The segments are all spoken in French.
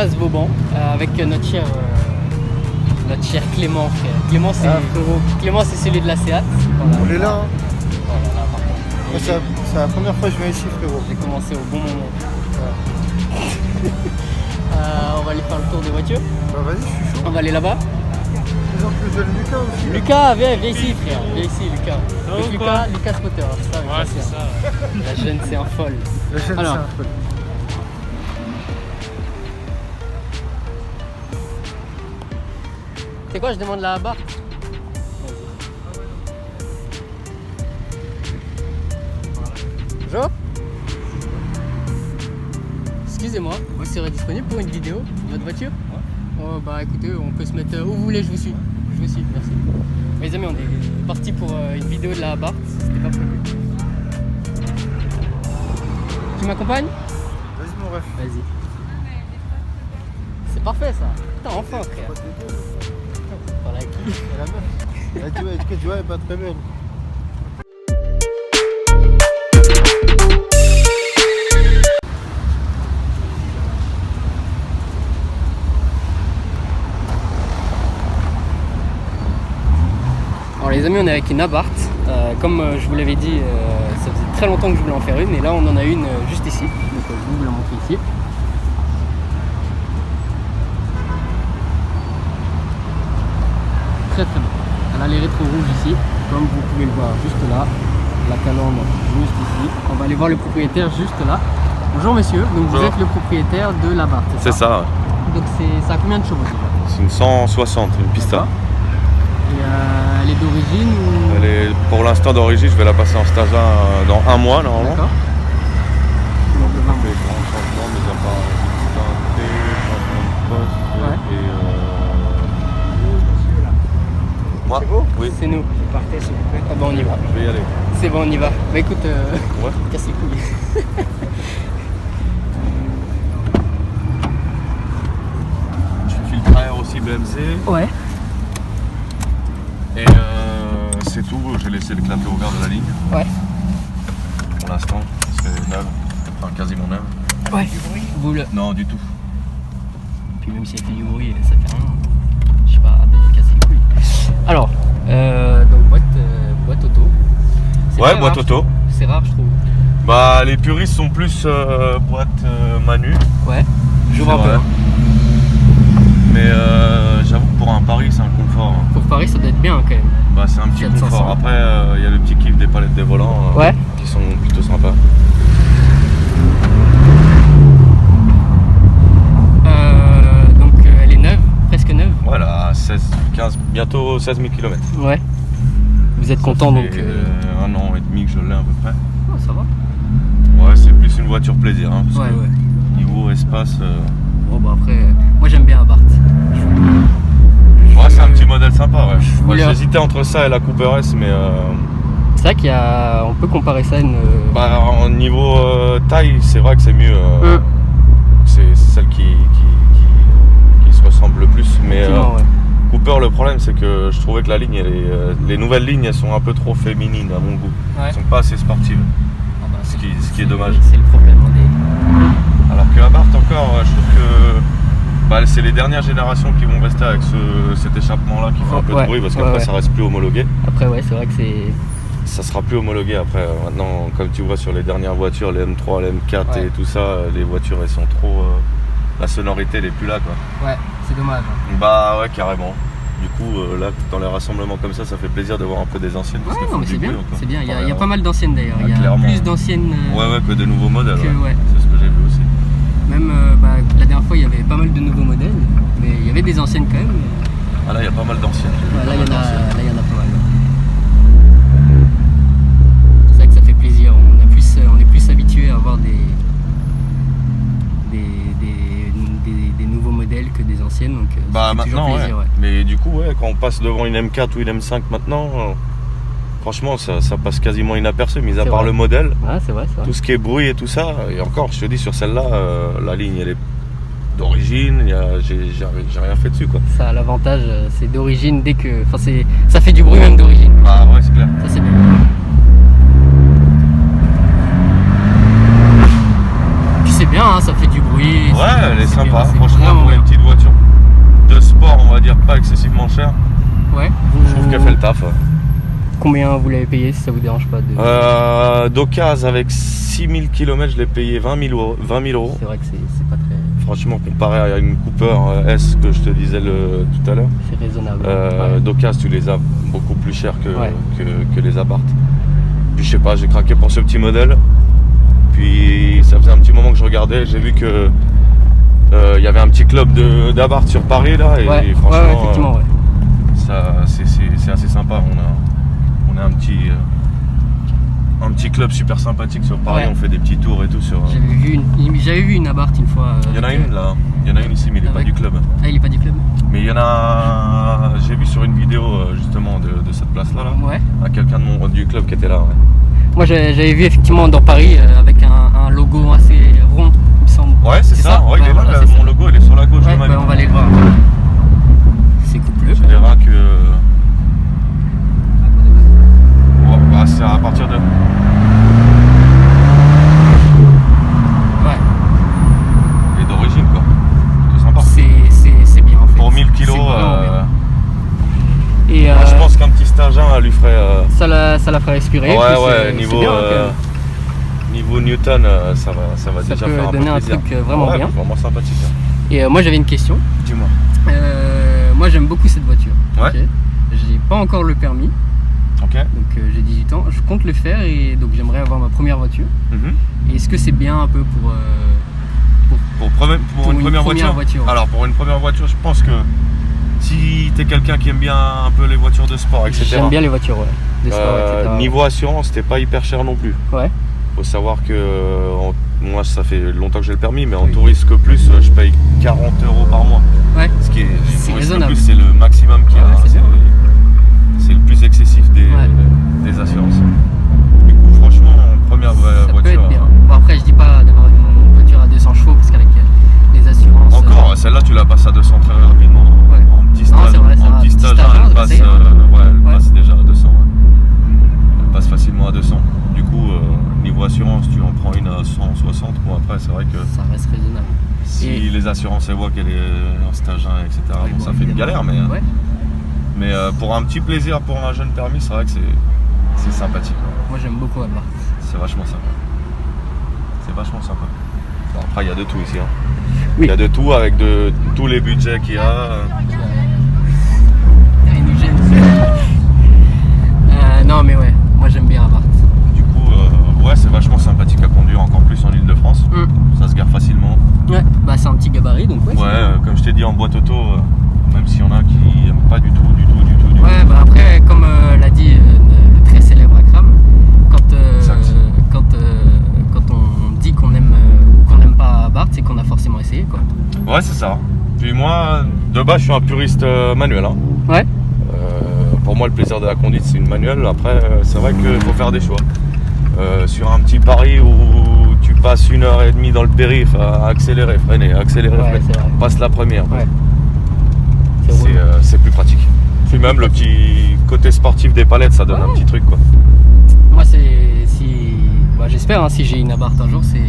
place Vauban avec notre cher Clément, frère. Clément, c'est celui de la Seat. Voilà. On est là, hein. Voilà, là, par contre. C'est la première fois que je viens ici, frérot. J'ai commencé au bon moment. On va aller faire le tour des voitures. Bah vas-y, je suis chaud. On va aller là-bas. Présente le jeune Lucas aussi. Lucas, viens ici, frère. Viens ici, Lucas. Ça va Avec ou Lucas Spotter. C'est ça, avec Ouais, la c'est Seat. ça. La jeune, c'est un folle. La chaîne, Alors. c'est un peu. C'est quoi, je demande la barre. Bonjour. Excusez-moi, vous serez disponible pour une vidéo de votre voiture? Oh, bah écoutez, on peut se mettre où vous voulez, je vous suis. Je vous suis, merci. Les amis, on est parti pour une vidéo de la Abarth, c'était pas prévu. Tu m'accompagnes? Vas-y, mon ref. Vas-y. C'est parfait ça. Putain, enfin, frère. Par la qui? La meuf. Tu vois, elle est pas très belle. Alors les amis, on est avec une Abarth. Comme je vous l'avais dit, ça faisait très longtemps que je voulais en faire une, et là on en a une juste ici. Donc je vais vous la montrer ici. Très très bien. Elle a les rétros rouges ici, comme vous pouvez le voir juste là. La calandre juste ici. On va aller voir le propriétaire juste là. Bonjour messieurs, donc vous êtes le propriétaire de l'Abarth, C'est ça, ouais. Donc ça a combien de chevaux déjà? C'est une 160, une pista. Et elle est d'origine ou... Elle est pour l'instant d'origine, je vais la passer en stage 1 dans 1 mois normalement. D'accord. Donc on fait grand changement, mis à part changement de poste Ouais. et moi. C'est beau? Oui, C'est nous. Partez, s'il vous plaît. Ah bah on y va. je vais y aller. C'est bon, on y va. Bah écoute, Ouais. casse les couilles. Je suis filtre à air aussi BMC Ouais. et c'est tout. J'ai laissé le clapet ouvert de la ligne Ouais. pour l'instant. C'est neuf, enfin quasiment neuf. Ouais. Vous le... Non, du tout. Puis même si elle fait du bruit, ça fait rien. Je sais pas, de casser les couilles. Alors, donc boîte auto. C'est Ouais, très boîte rare, auto. C'est rare, je trouve. Bah, les puristes sont plus boîte manu. Ouais. C'est J'ouvre un peu. vrai. Hein. Mais j'avoue que pour un pari, c'est un confort. Hein. Pour Paris, ça doit être bien quand même. Bah, c'est un petit 400. confort. Après, il y a le petit kiff des palettes des volants Ouais. qui sont plutôt sympas. Donc elle est neuve, presque neuve. Voilà, 15, bientôt 16 000 km. Ouais. Vous êtes content donc. Un an et demi que je l'ai à peu près. Oh, ça va. Ouais, c'est plus une voiture plaisir. Hein, parce Ouais, que ouais. niveau espace. Bon bah après, moi j'aime bien Abarth. Ouais, c'est un petit modèle sympa. Ouais. voulais- J'hésitais entre ça et la Cooper S, mais. C'est vrai on peut comparer ça à une. Bah, en niveau taille, c'est vrai que c'est mieux. C'est celle qui se ressemble le plus. Mais Effectivement, ouais. Cooper, le problème, c'est que je trouvais que la ligne, les nouvelles lignes, elles sont un peu trop féminines à mon goût. Ouais. Elles sont pas assez sportives. Ah bah, Ce qui est dommage. C'est le problème. Hein, Alors que Abarth, encore, je trouve que bah, c'est les dernières générations qui vont rester avec cet échappement-là qui fait un peu Ouais, de bruit parce ouais, qu'après, ouais. ça reste plus homologué. Après ouais, c'est vrai que c'est. Ça sera plus homologué après. Maintenant, comme tu vois sur les dernières voitures, les M3, les M4 Ouais. et tout ça, les voitures elles sont trop. La sonorité elle est plus là quoi. Ouais, c'est dommage. Hein. Bah ouais, carrément. Du coup, là, dans les rassemblements comme ça fait plaisir de voir un peu des anciennes. Parce Ouais, qu'elles non font mais du c'est bien. bruit encore. C'est bien. Il y a Ouais, pas mal d'anciennes d'ailleurs. Ah, Il y a clairement. plus d'anciennes. Ouais, que de nouveaux modèles. que, ouais. C'est ce que j'ai vu aussi. Même la dernière fois, il y avait pas mal de nouveaux modèles, mais il y avait des anciennes quand même. Ah là, il y a pas mal d'anciennes. Ouais, là, il y en a Pas mal d'anciennes. pas mal. C'est vrai que ça fait plaisir. On est plus habitué à avoir des nouveaux modèles que des anciennes, donc Bah ça fait toujours maintenant, plaisir, ouais. Mais du coup, ouais, quand on passe devant une M4 ou une M5 maintenant, franchement, ça passe quasiment inaperçu, mis à C'est part vrai. le modèle. Ouais, c'est vrai, c'est vrai. Tout ce qui est bruit et tout ça, et encore, je te dis, sur celle-là, la ligne, elle est d'origine, j'ai rien fait dessus, quoi. Ça a l'avantage, c'est d'origine dès que. Enfin, ça fait du bruit même d'origine. Ah ouais, c'est clair. Ça, c'est bien. Puis c'est bien, hein, ça fait du bruit. Ouais, elle est c'est sympa, bien, c'est franchement, vraiment excessivement cher. Ouais. Je trouve qu'elle fait le taf. Combien vous l'avez payé si ça vous dérange pas de... D'occasion avec 6000 km, je l'ai payé 20 000 euros. C'est vrai que c'est pas très... Franchement, comparé à une Cooper S que je te disais tout à l'heure, C'est raisonnable. d'occasion tu les as beaucoup plus chers Ouais. que les Abarth. Puis je sais pas, j'ai craqué pour ce petit modèle. Puis ça faisait un petit moment que je regardais, j'ai vu que il y avait un petit club d'Abarth sur Paris là, et Ouais, franchement effectivement, ouais. ça c'est assez sympa. On a un petit club super sympathique sur Paris, Ouais. on fait des petits tours et tout sur. J'avais vu une Abarth une fois. Il y en a une là, il y en a une ici, mais il n'est pas du club. Ah, il est pas du club? Mais il y en a, j'ai vu sur une vidéo justement de cette place là, Ouais. à quelqu'un du club qui était là. Ouais. Moi j'avais vu effectivement dans Paris avec un logo assez rond, il me semble. Ouais, c'est ça. Ouais, il est là, voilà, mon c'est ça. logo, il est sur la gauche Ouais, de ma bah, vie. on va aller le voir. C'est coupleux. Tu verras que. Oh, bah, c'est à partir de. Ouais. Il est d'origine quoi. C'est sympa. C'est bien en fait. Pour 1000 kilos, C'est vraiment bien. Et moi, je pense qu'un petit stage 1 lui ferait. ça la ferait respirer. Ouais, puis ouais, c'est niveau, bien, quand même. niveau Newton, ça va Ça déjà peut faire un peu donner un plaisir. truc vraiment Ouais, bien. Vraiment sympathique. Hein. Et moi j'avais une question. Dis-moi. Moi j'aime beaucoup cette voiture. Ouais. Ok. J'ai pas encore le permis, Ok. donc j'ai 18 ans. Je compte le faire et donc j'aimerais avoir ma première voiture. Mhm. Et est-ce que c'est bien un peu pour Pour une première voiture. Alors pour une première voiture, je pense que si t'es quelqu'un qui aime bien un peu les voitures de sport, etc. J'aime bien les voitures, ouais. De sport, etc. Niveau assurance, c'était pas hyper cher non plus. Ouais. Faut savoir que moi ça fait longtemps que j'ai le permis, mais en Oui. Tourisme Plus, je paye 40 € par mois. Ouais. Ce qui est C'est Tourisme raisonnable. Plus, c'est le maximum qu'il y a. Ouais, c'est bien. C'est le plus excessif des assurances. Du coup, franchement, première Ça voiture. peut être bien. Bon, après, je dis pas d'avoir une voiture à 200 chevaux parce qu'avec les assurances. Encore, celle-là tu la passes à 200 très rapidement. Ouais. En petit Non, stage, c'est vrai, ça en va. petit Petit stage, stage, elle ça passe, essaye, ouais. passe déjà à 200. Ouais. Elle passe facilement à 200. Du coup, niveau assurance, tu en prends une à 160. Bon, après, c'est vrai que Ça reste raisonnable. si Et- les assurances elles voient qu'elle est en stage 1, etc., Ouais, bon, bon, ça fait une galère, mais, Ouais. mais pour un petit plaisir pour un jeune permis, c'est vrai que c'est sympathique. Moi j'aime beaucoup Abarth. C'est vachement sympa. C'est vachement sympa. Bon, après, il y a de tout ici. Hein. Oui. Il y a de tout avec tous les budgets qu'il y a. Il nous gêne. Non mais ouais, moi j'aime bien Abarth. Du coup, ouais, c'est vachement sympathique à conduire, encore plus en Ile-de-France. Ça se gare facilement. Ouais, bah c'est un petit gabarit donc ouais. Ouais, comme je t'ai dit en boîte auto, même s'il y en a qui n'aiment pas du tout. Ouais, bah après, comme l'a dit le très célèbre Akram, quand on dit qu'on aime ou qu'on n'aime pas Abarth, c'est qu'on a forcément essayé quoi. Ouais, c'est ça. Puis moi, de base, je suis un puriste manuel. Hein. Ouais. Pour moi, le plaisir de la conduite, c'est une manuelle. Après, c'est vrai qu'il faut faire des choix. Sur un petit pari où tu passes 1h30 dans le périph' à accélérer, freiner, accélérer, Ouais, freiner, c'est vrai. passe la première. Ouais. C'est relou. C'est plus pratique. Puis même le petit côté sportif des palettes, ça donne un petit truc quoi. Moi j'espère si j'ai une Abarth un jour, c'est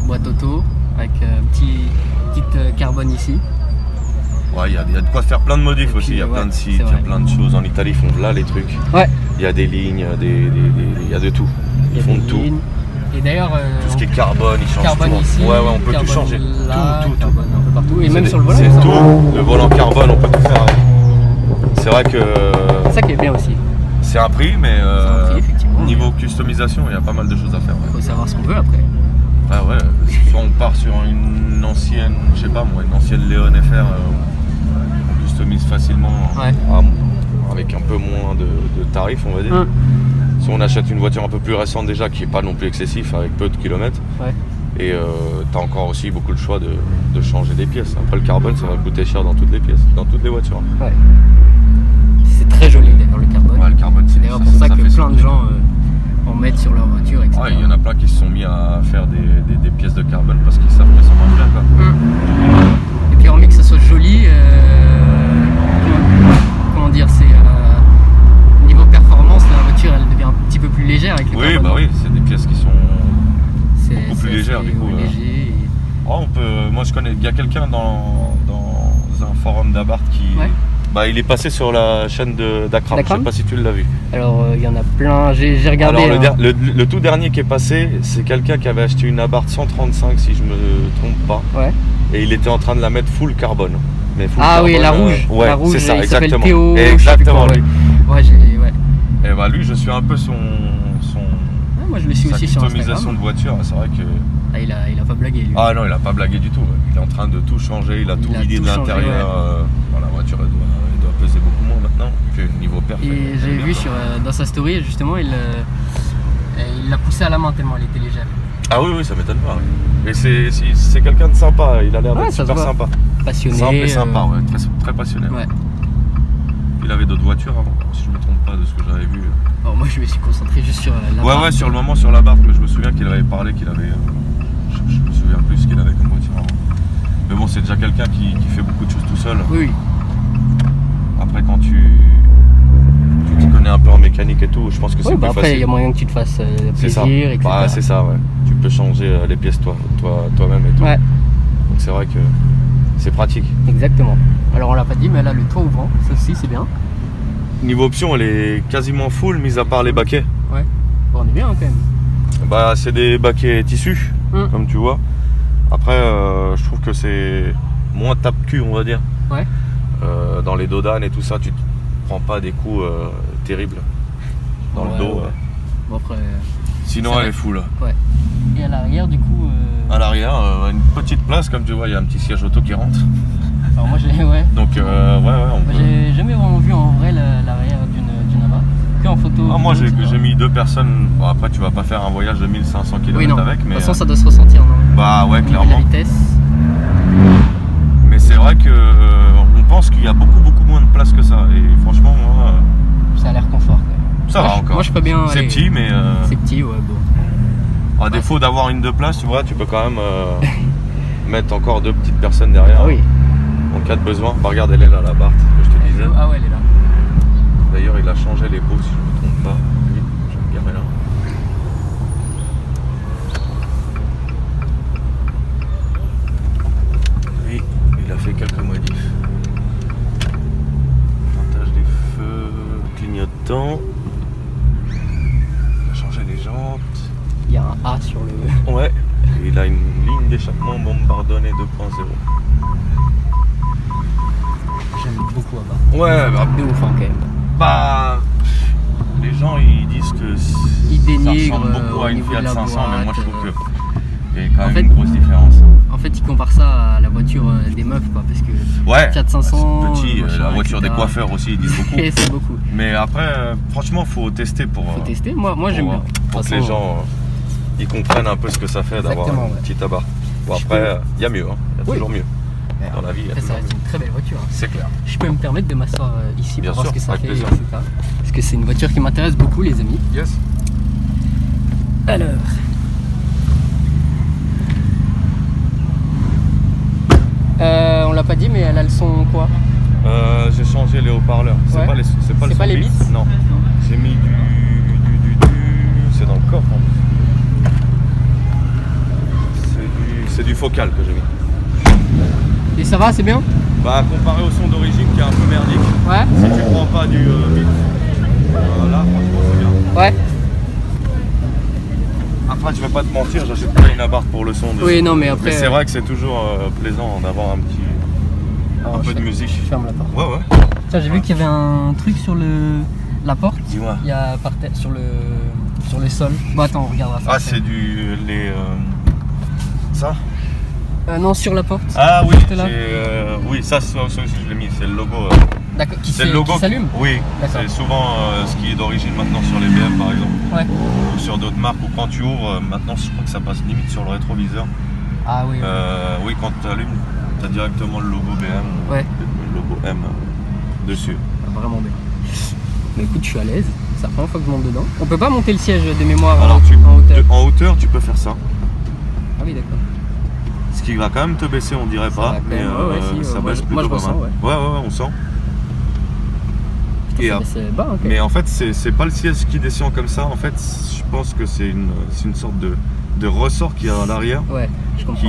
boîte auto avec petite carbone ici. Ouais, il y a de quoi faire plein de modifs Et aussi, il y a puis, plein ouais, de sites, c'est il y a vrai. plein de choses. En Italie, ils font là les trucs. Ouais. Il y a des lignes, il y a de tout. Il y Ils a font des de tout. lignes. Et d'ailleurs, Tout ce qui est carbone, ils changent carbone tout. ici, Ouais, on peut tout carbone changer. là, Tout. carbone un peu partout. Et C'est même des- sur le volant. C'est ça. tout. Le volant carbone, on peut tout faire avec. C'est vrai que C'est ça qui est bien aussi. c'est un prix, mais un prix, effectivement. niveau customisation, il y a pas mal de choses à faire. Il faut savoir ce qu'on veut après. Ah ouais, soit on part sur une ancienne, je sais pas moi, une ancienne Léon FR, on customise facilement Ouais. avec un peu moins de tarifs, on va dire. Si on achète une voiture un peu plus récente déjà, qui est pas non plus excessif, avec peu de kilomètres, Ouais. et tu as encore aussi beaucoup le choix de changer des pièces. Après le carbone, ça va coûter cher dans toutes les pièces, dans toutes les voitures. Ouais. C'est très joli d'ailleurs le carbone. Ouais, le carbone, C'est d'ailleurs pour ça que fait plein de sourire. gens en mettent sur leur voiture, etc. Ouais, il y en a plein qui se sont mis à faire des pièces de carbone parce qu'ils savent que ça marche bien quoi. Et puis hormis que ça soit joli, comment dire, c'est niveau performance, la voiture elle devient un petit peu plus légère avec le Oui, carbone. bah oui, c'est des pièces qui sont. C'est beaucoup plus c'est légère, assez, du coup, léger. Oh, moi je connais, il y a quelqu'un dans dans un forum d'Abarth qui. Ouais. Bah, il est passé sur la chaîne d'Akram. Je sais D'Akram pas si tu l'as vu. Alors, il y en a plein, j'ai regardé. Alors, le tout dernier qui est passé, c'est quelqu'un qui avait acheté une Abarth 135, si je me trompe pas. Ouais. Et il était en train de la mettre full carbone. Mais full Ah carbone, oui, la rouge. Ouais, la rouge, c'est ça, il s'appelle exactement. Théo, je sais plus Exactement, quoi, lui. Ouais, Et bah, lui, je suis un peu son Ah, moi, je le suis sa aussi sur customisation Instagram. de voiture. C'est vrai que. Ah, il a pas blagué, lui. Ah non, il a pas blagué du tout. Il est en train de tout changer. Il a tout vidé de tout changé, l'intérieur. La voiture, elle doit peser beaucoup moins maintenant. Que niveau perf. Et j'avais vu dans sa story, justement, il l'a poussé à la main tellement elle était légère. Ah oui, ça m'étonne pas. Oui. Et c'est quelqu'un de sympa. Il a l'air Ouais, d'être ça se super voit. sympa. Passionné. Simple et sympa, ouais. Très, très passionné. Ouais. Il avait d'autres voitures avant, si je me trompe pas de ce que j'avais vu. Alors, moi, je me suis concentré juste sur la Ouais, sur le moment, sur la barre, mais je me souviens qu'il avait parlé qu'il avait. Je me souviens plus ce qu'il avait comme voiture avant. Mais bon, c'est déjà quelqu'un qui fait beaucoup de choses tout seul. Oui. Après, quand tu t'y connais un peu en mécanique et tout, je pense que c'est Ouais, plus bah après, facile. il y a moyen que tu te fasses C'est ça. plaisir, etc. Bah, c'est ça, ouais. Tu peux changer les pièces toi-même et tout. Ouais, Donc c'est vrai que c'est pratique. exactement. Alors, on l'a pas dit, mais elle a le toit ouvrant. Ça aussi, c'est bien. Niveau option, elle est quasiment full, mis à part les baquets. Ouais. Bon, on est bien, hein, quand même. Bah, c'est des baquets tissus, comme tu vois. Après, je trouve que c'est moins tape-cul, on va dire. Ouais. Dans les dodanes et tout ça, tu te prends pas des coups terribles dans le dos. Ouais. Bon, après. Sinon, C'est elle vrai. est full. Ouais. Et à l'arrière, du coup. À l'arrière, une petite place, comme tu vois, il y a un petit siège auto qui rentre. Alors, moi, ouais. Donc, on Moi, peut. j'ai jamais vraiment vu en vrai l'arrière d'une Abarth. Que en photo. Ah, moi, etc. j'ai mis 2 personnes. Bon, après, tu vas pas faire un voyage de 1500 km Oui, non. avec, mais. De toute façon, ça doit se ressentir, non? Bah, ouais, Au niveau de clairement. la vitesse. Mais c'est vrai que on pense qu'il y a beaucoup moins de place que ça. Et franchement, moi, Ça a l'air confort, quand même. ça Moi, va encore. Moi, je peux bien. C'est aller- petit, mais C'est petit, ouais, bon. à défaut d'avoir une 2 places, tu vois, tu peux quand même mettre encore 2 petites personnes derrière. Ah oui. En cas de besoin. Bah, regarde, elle est là, la Barth, que je te disais. Ah ouais, elle est là. D'ailleurs, il a changé les pots, si je ne me trompe pas. Oui, je vais me garer là. Oui, il a fait quelques modifs. Montage des feux clignotants. Il a changé les jantes. Il y a un A sur le. Ouais. Et il a une ligne d'échappement bombardonnée 2.0. J'aime beaucoup Abarth. Ouais, bah, De ouf, hein, quand même. bah, les gens ils disent que Ils ça dénigrent ressemble beaucoup au à une niveau de Fiat la 500, mais moi je boîte, trouve qu'il y a quand en même fait- une grosse différence. En fait, ils comparent ça à la voiture des meufs, quoi, parce que Ouais, Fiat 500, c'est petit, machin, la voiture etc. des coiffeurs aussi, ils disent beaucoup. Et c'est beaucoup. Mais après, franchement, faut tester pour, Faut tester. Moi j'aime bien. De pour toute que les façon, gens ils comprennent un peu ce que ça fait d'avoir Exactement, une ouais. petite Abarth. Bon, Je après, il y a mieux, hein. Il y a Oui. toujours mieux. Dans la vie, il y a après, ça toujours reste mieux. une très belle voiture. Hein. C'est clair. Je peux me permettre de m'asseoir ici Bien pour voir sûr, ce que ça avec fait, plaisir. etc. Parce que c'est une voiture qui m'intéresse beaucoup, les amis. Yes. Alors. On l'a pas dit, mais elle a le son quoi? J'ai changé les haut-parleurs. Ouais. C'est pas les, C'est le pas son les Beats Non. J'ai mis du. C'est dans le coffre. Hein. C'est du focal que j'ai mis. Et ça va, c'est bien? Bah, comparé au son d'origine qui est un peu merdique, Ouais. si tu prends pas du beat, là, franchement, c'est bien. Ouais. Après, je vais pas te mentir, j'achète pas une Abarth pour le son. Oui, non, mais après. Mais c'est vrai que c'est toujours plaisant d'avoir un petit. Alors, un peu de musique. Je ferme la porte. Ouais, ouais. Tiens, j'ai vu qu'il y avait un truc sur la porte. Dis-moi. Il y a par terre, sur le sol. Bon, attends, on regardera ça. Ah, après. c'est du. Ça Non, sur la porte. Ah oui, Juste là. oui, ça aussi je l'ai mis, c'est le logo. D'accord, qui C'est le logo s'allume. Oui, D'accord. c'est souvent ce qui est d'origine maintenant sur les BM par exemple, Ouais. ou sur d'autres marques où quand tu ouvres, maintenant je crois que ça passe limite sur le rétroviseur. Ah oui. Oui, quand tu allumes, tu as directement le logo BM, Ouais. le logo M dessus. Vraiment bien. Mais écoute, je suis à l'aise. C'est la première fois que je monte dedans. On peut pas monter le siège de mémoire Alors en hauteur. en hauteur, tu peux faire ça. Ah oui, d'accord. Ce qui va quand même te baisser, on dirait Ça pas, va quand mais même, ouais, si, ça moi, baisse je- plutôt moi, je pas ressens, mal. Ouais, on sent. Putain, Et ça après- baisse bas, ok. Mais en fait, c'est pas le siège qui descend comme ça. En fait, je pense que c'est une sorte de ressort qui est à l'arrière, Ouais, je comprends.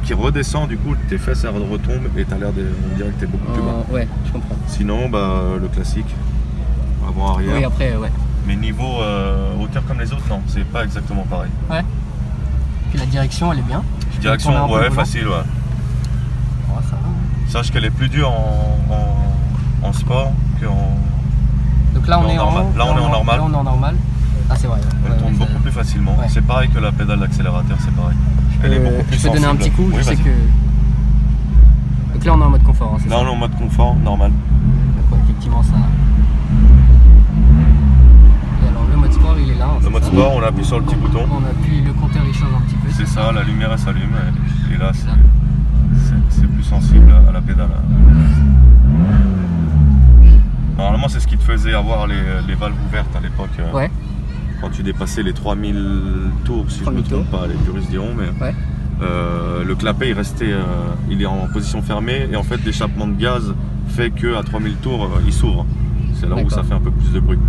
qui redescend, du coup tes fesses elles retombent et t'as l'air on dirait que t'es beaucoup plus bas. Ouais, je comprends. Sinon, le classique, avant-arrière. Oui, après, ouais. Mais niveau hauteur comme les autres, non, c'est pas exactement pareil. Ouais. Puis la direction, elle est bien. Je peux Direction, tourner un peu le volant. facile, ouais. Ouais, ça va. Sache qu'elle est plus dure en sport qu'en. Donc là, on est normal. en Là, on est en normal. Là, on est en normal. Ah, c'est vrai. Elle tourne beaucoup plus facilement. Ouais. C'est pareil que la pédale d'accélérateur, c'est pareil. Elle est beaucoup plus Je peux donner un sensible. petit coup, Oui, je sais vas-y. que. Donc là, on est en mode confort. Hein, c'est Là, ça. on est en mode confort, normal. Donc, ouais, effectivement, ça. Et alors, le mode sport, il est là. hein, Le c'est mode ça. sport, on appuie sur le petit bouton. On appuie, le compteur, il change un petit peu. C'est ça, la lumière elle s'allume et là c'est plus sensible à la pédale. Normalement c'est ce qui te faisait avoir les valves ouvertes à l'époque. Ouais. Quand tu dépassais les 3000 tours, si je ne me 3000 trompe pas, les puristes diront, mais Ouais. le clapet il restait, il est en position fermée et en fait l'échappement de gaz fait qu'à 3000 tours il s'ouvre. C'est là où D'accord. ça fait un peu plus de bruit.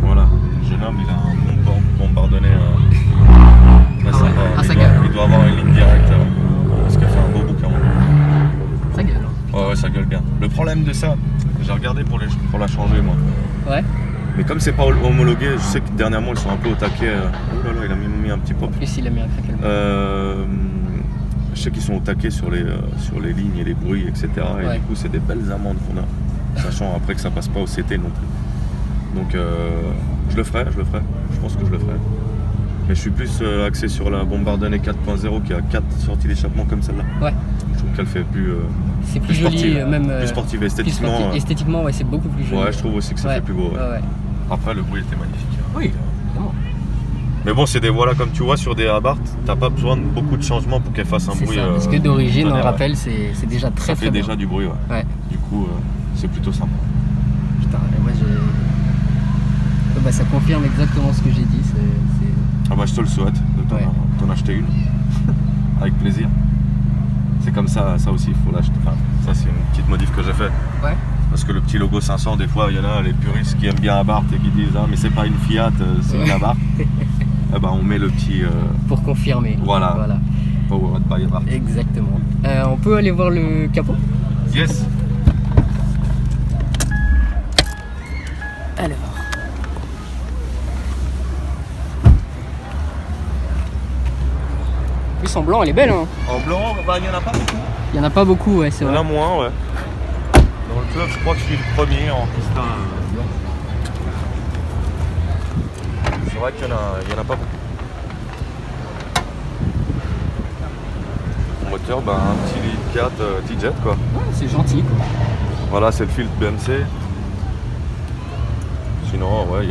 Voilà, le jeune homme il a un bombardonné. Là, ça va, Ah, ça il gueule. doit avoir une ligne directe parce qu'elle fait un beau bouquin. Ça gueule. hein. Ouais, ça gueule bien. Le problème de ça, j'ai regardé pour la changer moi. Ouais. Mais comme c'est pas homologué, je sais que dernièrement ils sont un peu au taquet. Oh là là, il a mis un petit pop. En plus, il a mis un craquel. Je sais qu'ils sont au taquet sur les lignes et les bruits, etc. Et Ouais. du coup, c'est des belles amendes qu'on a. Sachant après que ça passe pas au CT non plus. Donc, je le ferai. Je pense que je le ferai. Mais je suis plus axé sur la Bombardier 4.0 qui a 4 sorties d'échappement comme celle-là. Ouais. Je trouve qu'elle fait plus C'est plus joli, sportive. même. Plus sportive plus esthétiquement. sportif. Esthétiquement, ouais, c'est beaucoup plus joli. Ouais, je trouve aussi que ça Ouais. fait plus beau. Ouais. Ouais. Après, le bruit était magnifique. Oui, évidemment. Mais bon, c'est des voilà, comme tu vois sur des Abarth, t'as pas besoin de beaucoup de changements pour qu'elle fasse un C'est bruit. ça. Parce que d'origine, on le tonnerre, rappelle, c'est déjà très ça très fait bien. déjà du bruit. Ouais. Ouais. Du coup, c'est plutôt sympa. Putain, et moi j'ai. Bah, ça confirme exactement ce que j'ai dit. Ah bah je te le souhaite de Ouais. t'en acheter une. Avec plaisir. C'est comme ça aussi, il faut l'acheter. Enfin, ça c'est une petite modif que j'ai fait. Ouais. Parce que le petit logo 500, des fois il y en a les puristes qui aiment bien Abarth et qui disent ah mais c'est pas une Fiat, c'est une Abarth. Eh ben on met le petit Pour confirmer. Voilà. Powered by Abarth. Exactement. On peut aller voir le capot? Yes. Alors. En plus en blanc, elle est belle. Hein. En blanc, bah il y en a pas beaucoup. Il y en a pas beaucoup, ouais, c'est Il y en vrai. a moins, ouais. Dans le club, je crois que je suis le premier en pista blanc. C'est vrai qu'il y en a pas beaucoup. Le moteur, bah, un petit Lead 4 T-Jet quoi. Ouais, c'est gentil quoi. Voilà, c'est le filtre BMC. Sinon, ouais,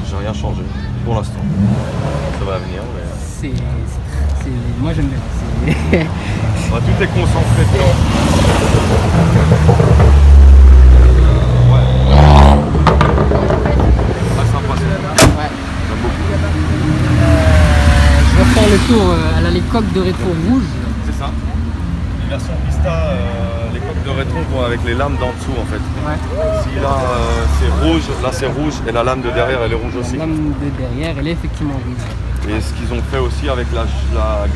j'ai rien changé pour l'instant. Ça va venir, mais. Moi j'aime bien. Bah, tout est concentré dedans. Ouais. Très sympa, Ouais. j'aime beaucoup. Je vais faire le tour. Elle a les coques de rétro rouges. C'est ça. Les versions Pista, les coques de rétro vont avec les lames d'en dessous en fait. Ouais. Si là c'est rouge, là c'est rouge et la lame de derrière elle est rouge aussi. La lame de derrière, elle est effectivement rouge. Et ce qu'ils ont fait aussi avec la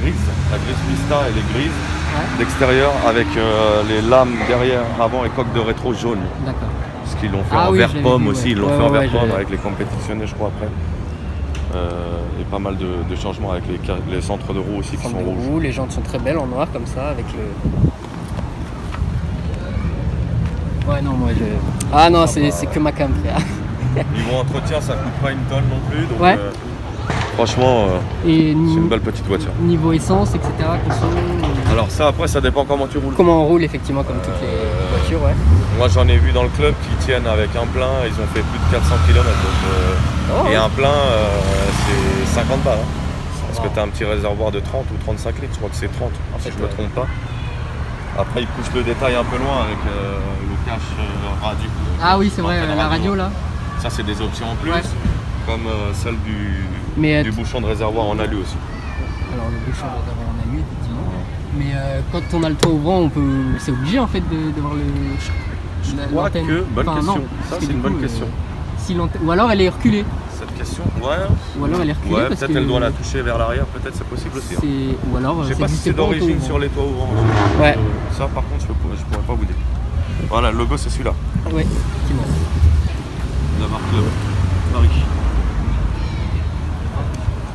grise Pista elle est grise Ouais. d'extérieur avec les lames derrière, avant et coques de rétro jaune. D'accord. Ce qu'ils l'ont fait Ah en oui, vert je l'avais pomme vu, aussi, ouais. ils l'ont Ouais, fait en ouais, vert pomme j'avais- avec les compétitionnés je crois après. Et pas mal de changements avec les centres de roues aussi qui Centre sont de rouges. roue, les jantes sont très belles en noir comme ça avec le. Ouais non moi je. Ah non c'est que ma cam frère. Niveau entretien ça coûte pas une tonne non plus donc Ouais. franchement Et c'est une belle petite voiture. niveau essence etc. Alors ça après ça dépend comment tu roules. Comment on roule effectivement comme toutes les voitures ouais. Moi j'en ai vu dans le club qui tiennent avec un plein, ils ont fait plus de 400 km Oh, et ouais. un plein c'est 50 balles hein. Parce que va. tu as un petit réservoir de 30 ou 35 litres, je crois que c'est 30 si je me trompe pas. Après ils poussent le détail un peu loin avec le cache radio. Ah oui c'est vrai l'antenne la radio là. Ça c'est des options en plus, Ouais. comme celle Mais du bouchon de réservoir en alu aussi. alors le bouchon d'avoir en alu effectivement. Mais quand on a le toit ouvrant c'est obligé en fait de voir Je crois que, bonne Enfin, question, non, ça parce que c'est du une bonne coup, question. Si ou alors elle est reculée. Cette question, ouais. Ou alors elle est reculée Ouais, parce peut-être que elle doit la toucher vers l'arrière, peut-être c'est possible aussi. Hein. Ou alors Je sais pas si existait c'est en d'origine taux, sur les toits ouvrants. Ouais. Ça par contre je pourrais pas vous dire. Voilà, le logo c'est celui-là. Ouais, effectivement. La marque Paris.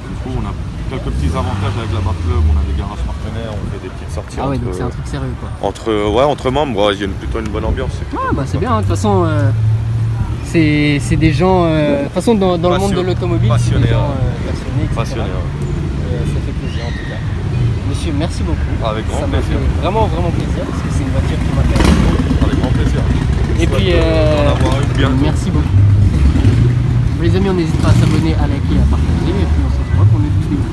Du coup on a quelques petits avantages avec la marque Club, on a des garages partenaires, on fait des petites sorties Ah ouais, entre, donc c'est un truc sérieux quoi. entre membres, ouais, il y a plutôt une bonne ambiance. Ah bah c'est bien, hein. De toute façon c'est des gens, de toute façon dans le monde de l'automobile, c'est des gens passionnés, etc. Passionnés, ouais. Ça fait plaisir en tout cas. Monsieur, merci beaucoup. Avec grand Ça m'a plaisir. fait vraiment plaisir parce que c'est une voiture qui m'intéresse beaucoup. Avec grand plaisir. Et puis d'en avoir une bientôt. merci beaucoup. Les amis, on n'hésite pas à s'abonner, à liker, à partager et puis on se retrouve pour une autre vidéo.